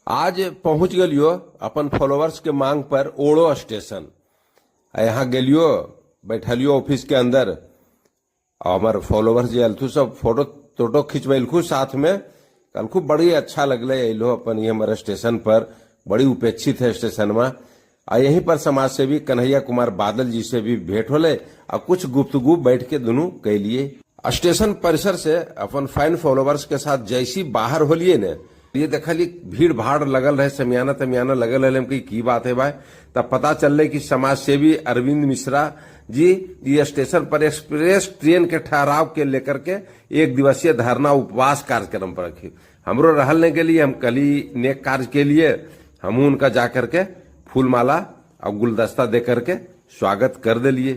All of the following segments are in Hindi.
आज पहुंच गलियो अपन फॉलोअर्स के मांग पर ओड़ो स्टेशन। यहाँ गेलियो, बैठलियो ऑफिस के अंदर। हमारे फॉलोअर्स जे अलथू सब फोटो तोटो खिंचवेलखू साथ में। कलखू बड़ी अच्छा लगले अलो अपन ये हमारे स्टेशन पर। बड़ी उपेक्षित है स्टेशन में। यहीं पर समाज सेवी कन्हैया कुमार बादल जी से भी भेंट होले और कुछ गुफ्तगू बैठ के दोनों कह लिए। स्टेशन परिसर से अपन फैन फॉलोअर्स के साथ जैसी बाहर होलिए ने, ये देखली भीड़ भाड़ लगल रहे, समियाना तमियाना लगल रहे की बात है भाई। तब पता चल कि समाज सेवी अरविंद मिश्रा जी ये स्टेशन पर एक्सप्रेस ट्रेन के ठहराव के लेकर के एक दिवसीय धरना उपवास कार्यक्रम पर रखी। हमरो रहने के लिए हम कली नेक कार्य के लिए हम उनका जाकर के फूल माला और गुलदस्ता दे करके स्वागत कर दे लिए।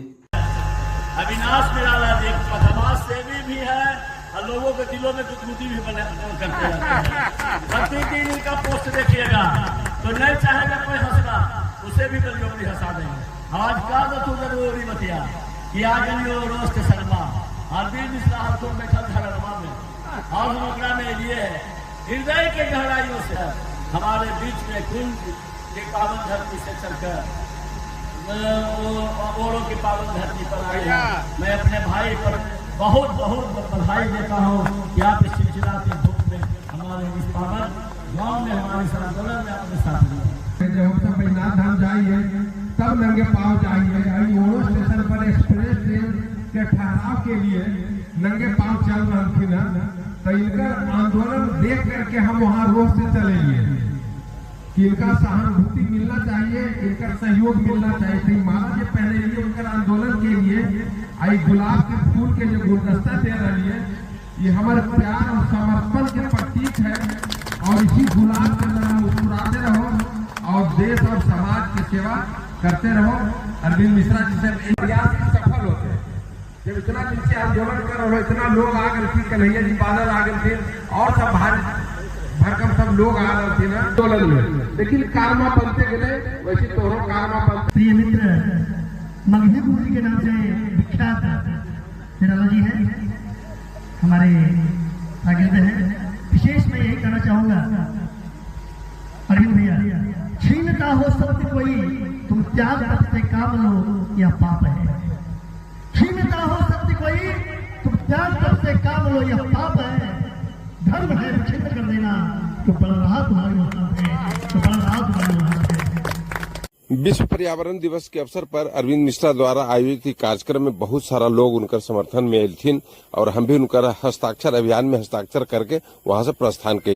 अविनाश निराला एक समाज सेवी भी है और लोगों के दिलों में गुदगुदी भी करते रहते हैं। प्रतिदिन इनका पोस्ट देखिएगा तो नहीं चाहेगा कोई हंसना, उसे भी कभी हंसा देंगे। आज का तो जरूरी बतिया कि आज रोस्ट शर्मा अरविंद मिश्रा हर बैठल धरवा में और हम में लिए हृदय के गहराइयों से हमारे बीच में कुंज के पावन धरती से चलकर ओरों की पावन धरती पर आए। मैं अपने भाई पर बहुत बहुत बधाई देता हूँ कि आप इस सिलसिला के दुख में हमारे इस पावन गांव में हमारे इस आंदोलन में अपने साथ दिए। जब हम सब बैजनाथ धाम जाइए तब नंगे पाँव जाइए। ओरो स्टेशन पर एक्सप्रेस ट्रेन के ठहराव के लिए नंगे पाँव चल रही थी ना, तो इनका आंदोलन देख करके हम वहाँ रोज से चलेंगे कि इनका सहानुभूति मिलना चाहिए, इनका सहयोग मिलना चाहिए। तो माला जी पहले लिए उनका आंदोलन के लिए आई गुलाब के फूल के जो गुलदस्ता दे रही है, ये हमारे प्यार और समर्पण के प्रतीक है। और इसी गुलाब के अंदर मुस्कुराते रहो और देश और समाज की सेवा करते रहो। अरविंद मिश्रा जी से प्रयास सफल होते हैं। जब इतना दिन से आंदोलन कर रहे हो, इतना लोग आ गए थे, कन्हैया जी बादल आ गए थे और सब भरकम सब लोग आ रहे थे ना आंदोलन में, लेकिन कारमा बनते गए वैसे तोहरों कारमा बनते। प्रिय मित्र मगहीपुर के नाम से विख्यात निराला जी है, हमारे शागिर्द हैं। विशेष मैं यही कहना चाहूंगा अरविंद भैया, छीनता हो सत्य कोई तुम त्याग पथ से काम लो यह पाप है। छीनता हो सत्य कोई तुम त्याग पथ से काम लो यह पाप है। धर्म है छिन्न कर देना तो बड़ा रहा तुम्हारे हाथ है, तो बड़ा रहा तुम्हारे हाथ है। विश्व पर्यावरण दिवस के अवसर पर अरविंद मिश्रा द्वारा आयोजित कार्यक्रम में बहुत सारा लोग उनकर समर्थन में आए थे और हम भी उनकर हस्ताक्षर अभियान में हस्ताक्षर करके वहां से प्रस्थान किए।